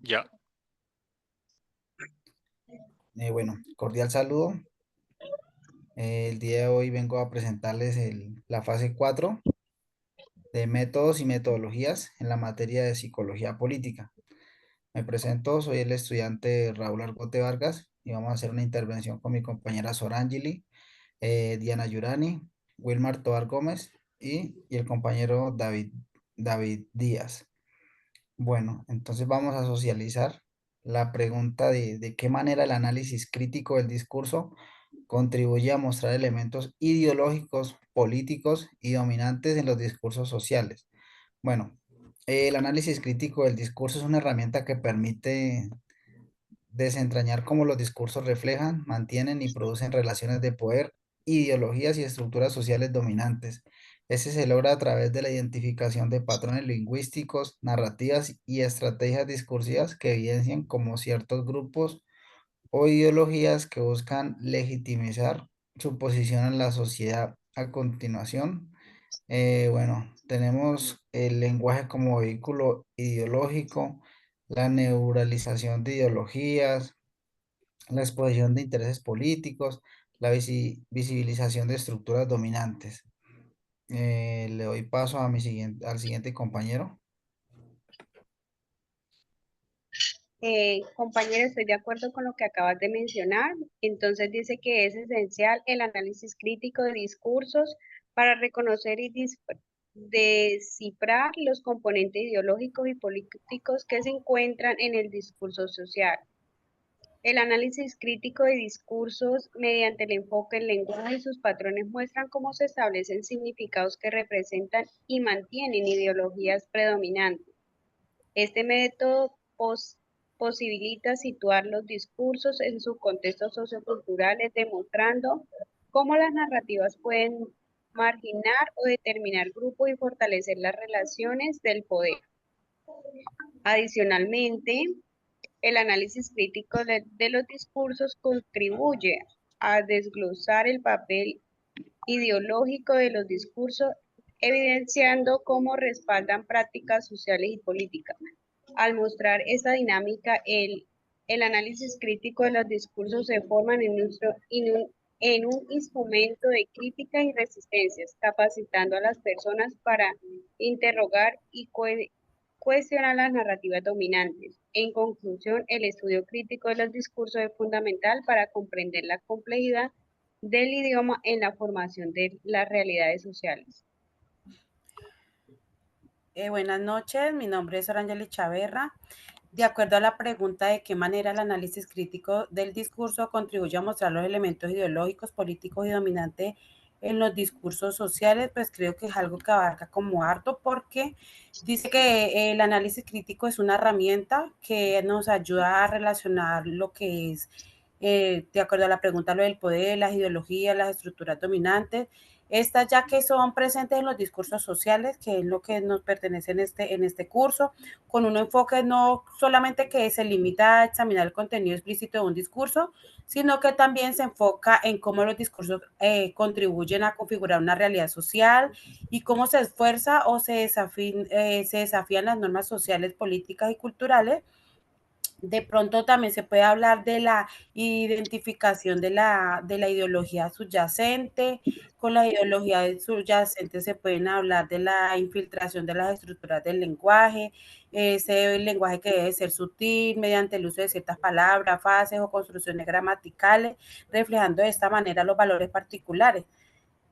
Ya. Bueno, cordial saludo. El día de hoy vengo a presentarles la fase 4 de métodos y metodologías en la materia de psicología política. Me presento, soy el estudiante Raúl Argote Vargas y vamos a hacer una intervención con mi compañera Sorangeli, Diana Yurani, Wilmar Tobar Gómez y el compañero David Díaz. Bueno, entonces vamos a socializar la pregunta de qué manera el análisis crítico del discurso contribuye a mostrar elementos ideológicos, políticos y dominantes en los discursos sociales. Bueno, el análisis crítico del discurso es una herramienta que permite desentrañar cómo los discursos reflejan, mantienen y producen relaciones de poder, ideologías y estructuras sociales dominantes. Ese se logra a través de la identificación de patrones lingüísticos, narrativas y estrategias discursivas que evidencian cómo ciertos grupos o ideologías que buscan legitimizar su posición en la sociedad. A continuación, tenemos el lenguaje como vehículo ideológico, la neuralización de ideologías, la exposición de intereses políticos, la visibilización de estructuras dominantes. Le doy paso a al siguiente compañero. Compañero, estoy de acuerdo con lo que acabas de mencionar. Entonces dice que es esencial el análisis crítico de discursos para reconocer y descifrar los componentes ideológicos y políticos que se encuentran en el discurso social. El análisis crítico de discursos mediante el enfoque en lenguaje y sus patrones muestran cómo se establecen significados que representan y mantienen ideologías predominantes. Este método posibilita situar los discursos en sus contextos socioculturales, demostrando cómo las narrativas pueden marginar o determinar grupos y fortalecer las relaciones del poder. Adicionalmente, el análisis crítico de los discursos contribuye a desglosar el papel ideológico de los discursos, evidenciando cómo respaldan prácticas sociales y políticas. Al mostrar esta dinámica, el análisis crítico de los discursos se forman en un instrumento de crítica y resistencias, capacitando a las personas para interrogar y cuestionar las narrativas dominantes. En conclusión, el estudio crítico de los discursos es fundamental para comprender la complejidad del idioma en la formación de las realidades sociales. Buenas noches, mi nombre es Orangeli Chaverra. De acuerdo a la pregunta de qué manera el análisis crítico del discurso contribuye a mostrar los elementos ideológicos, políticos y dominantes en los discursos sociales, pues creo que es algo que abarca como harto porque dice que el análisis crítico es una herramienta que nos ayuda a relacionar lo que es, de acuerdo a la pregunta, lo del poder, las ideologías, las estructuras dominantes, estas ya que son presentes en los discursos sociales, que es lo que nos pertenece en este curso, con un enfoque no solamente que se limita a examinar el contenido explícito de un discurso, sino que también se enfoca en cómo los discursos contribuyen a configurar una realidad social y cómo se esfuerza o se desafían las normas sociales, políticas y culturales. De pronto también se puede hablar de la identificación de la ideología subyacente. Con la ideología subyacente se pueden hablar de la infiltración de las estructuras del lenguaje, ese lenguaje que debe ser sutil mediante el uso de ciertas palabras, frases o construcciones gramaticales, reflejando de esta manera los valores particulares.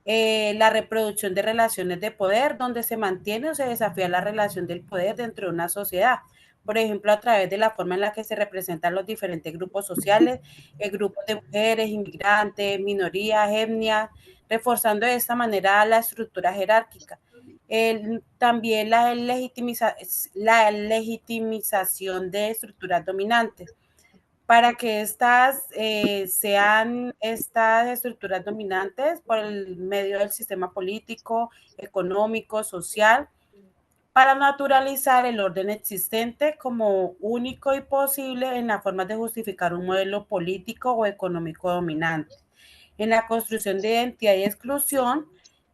La reproducción de relaciones de poder, donde se mantiene o se desafía la relación del poder dentro de una sociedad. Por ejemplo, a través de la forma en la que se representan los diferentes grupos sociales, el grupo de mujeres, inmigrantes, minorías, etnias, reforzando de esta manera la estructura jerárquica. También la legitimización de estructuras dominantes para que sean estas estructuras dominantes por el medio del sistema político, económico, social, para naturalizar el orden existente como único y posible en la forma de justificar un modelo político o económico dominante. En la construcción de identidad y exclusión,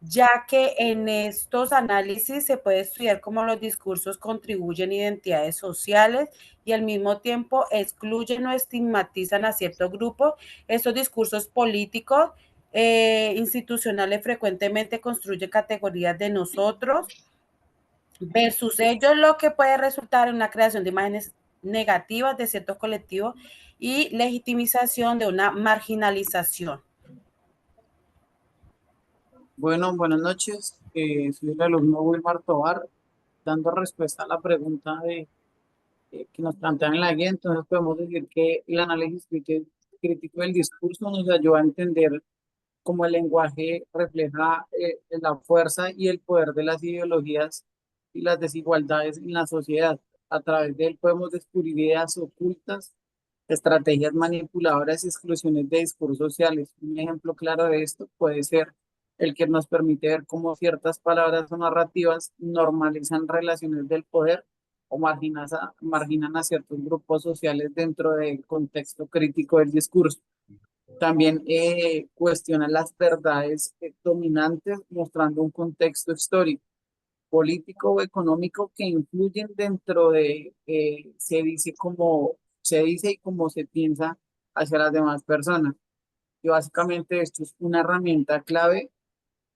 ya que en estos análisis se puede estudiar cómo los discursos contribuyen a identidades sociales y al mismo tiempo excluyen o estigmatizan a ciertos grupos. Estos discursos políticos institucionales frecuentemente construyen categorías de nosotros versus ellos, lo que puede resultar en una creación de imágenes negativas de ciertos colectivos y legitimización de una marginalización. Bueno, buenas noches. Soy el alumno Wilmar Tobar, dando respuesta a la pregunta que nos plantean en la guía. Entonces podemos decir que el análisis crítico del discurso nos ayuda a entender cómo el lenguaje refleja la fuerza y el poder de las ideologías y las desigualdades en la sociedad. A través de él podemos descubrir ideas ocultas, estrategias manipuladoras y exclusiones de discursos sociales. Un ejemplo claro de esto puede ser el que nos permite ver cómo ciertas palabras o narrativas normalizan relaciones del poder o marginan a ciertos grupos sociales dentro del contexto crítico del discurso. También cuestiona las verdades dominantes, mostrando un contexto histórico, político o económico que influyen dentro de, se dice y cómo se piensa hacia las demás personas. Y básicamente esto es una herramienta clave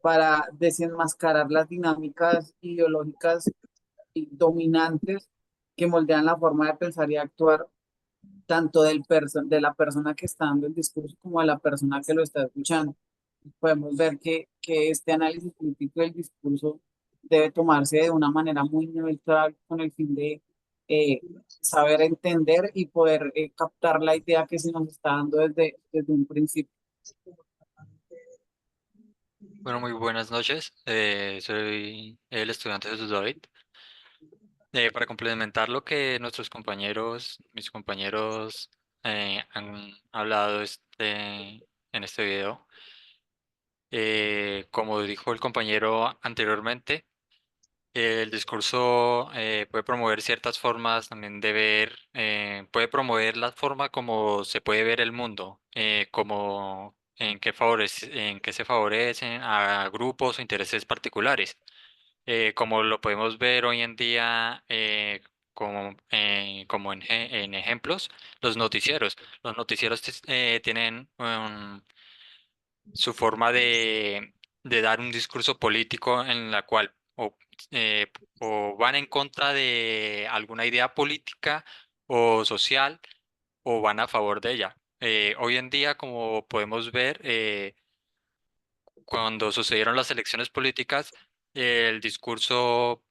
para desenmascarar las dinámicas ideológicas y dominantes que moldean la forma de pensar y actuar tanto de la persona que está dando el discurso como de la persona que lo está escuchando. Podemos ver que este análisis crítico del discurso debe tomarse de una manera muy neutral con el fin de eh, saber entender y poder captar la idea que se nos está dando desde un principio. Bueno, muy buenas noches. Soy el estudiante Jesús David. Para complementar lo que mis compañeros han hablado en este video, como dijo el compañero anteriormente, el discurso puede promover ciertas formas también de ver, puede promover la forma como se puede ver el mundo, como en qué se favorecen a grupos o intereses particulares, como lo podemos ver hoy en día como en ejemplos, los noticieros. Los noticieros tienen su forma de dar un discurso político en la cual eh, o van en contra de alguna idea política o social o van a favor de ella. Hoy en día, como podemos ver, cuando sucedieron las elecciones políticas, el discurso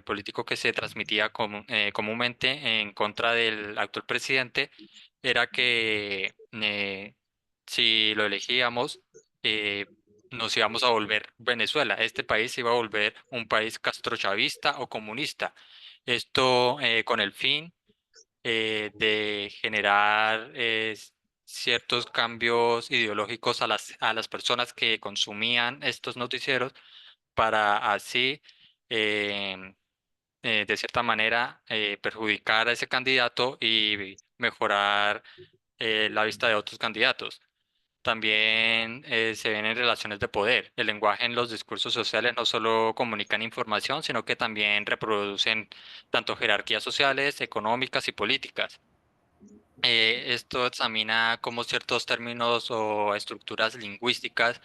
político que se transmitía comúnmente en contra del actual presidente era que si lo elegíamos, eh, nos íbamos a volver Venezuela. Este país se iba a volver un país castrochavista o comunista. Esto con el fin de generar ciertos cambios ideológicos a las personas que consumían estos noticieros para así, em, de cierta manera, perjudicar a ese candidato y mejorar la vista de otros candidatos. También se ven en relaciones de poder. El lenguaje en los discursos sociales no solo comunican información, sino que también reproducen tanto jerarquías sociales, económicas y políticas. Esto examina cómo ciertos términos o estructuras lingüísticas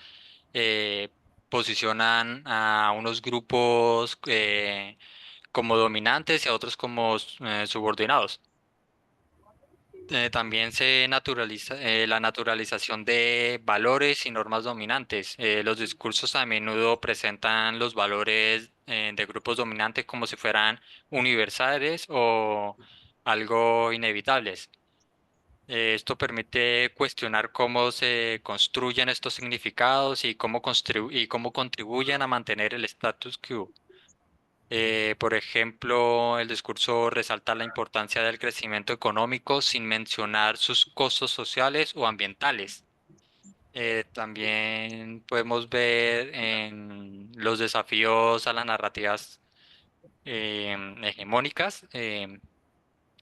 eh, posicionan a unos grupos como dominantes y a otros como subordinados. También se naturaliza la naturalización de valores y normas dominantes. Los discursos a menudo presentan los valores de grupos dominantes como si fueran universales o algo inevitables. Esto permite cuestionar cómo se construyen estos significados y y cómo contribuyen a mantener el status quo. Por ejemplo, el discurso resalta la importancia del crecimiento económico sin mencionar sus costos sociales o ambientales. También podemos ver en los desafíos a las narrativas hegemónicas,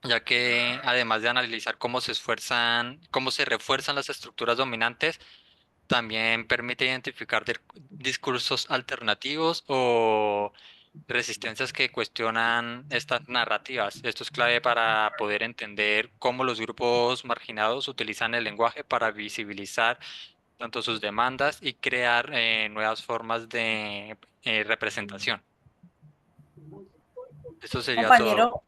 ya que además de analizar cómo se refuerzan las estructuras dominantes, también permite identificar discursos alternativos o resistencias que cuestionan estas narrativas. Esto es clave para poder entender cómo los grupos marginados utilizan el lenguaje para visibilizar tanto sus demandas y crear nuevas formas de representación. Esto sería todo. Compañero,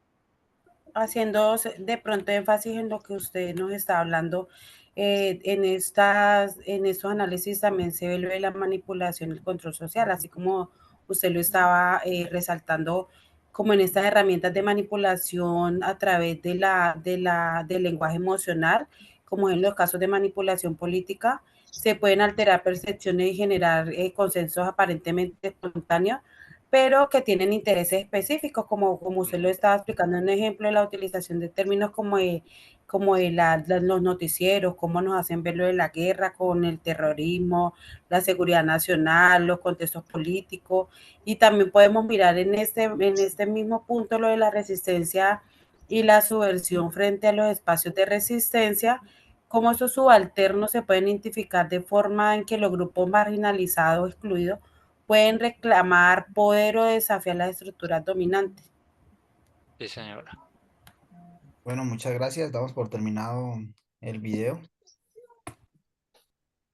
haciendo de pronto énfasis en lo que usted nos está hablando, en estos análisis también se ve lo de la manipulación y el control social, así como usted lo estaba resaltando, como en estas herramientas de manipulación a través del lenguaje emocional, como en los casos de manipulación política, se pueden alterar percepciones y generar consensos aparentemente espontáneos, pero que tienen intereses específicos, como usted lo estaba explicando en un ejemplo de la utilización de términos como los noticieros, cómo nos hacen ver lo de la guerra con el terrorismo, la seguridad nacional, los contextos políticos, y también podemos mirar en este mismo punto lo de la resistencia y la subversión frente a los espacios de resistencia, cómo esos subalternos se pueden identificar de forma en que los grupos marginalizados o excluidos pueden reclamar poder o desafiar las estructuras dominantes. Sí, señora. Bueno, muchas gracias. Damos por terminado el video.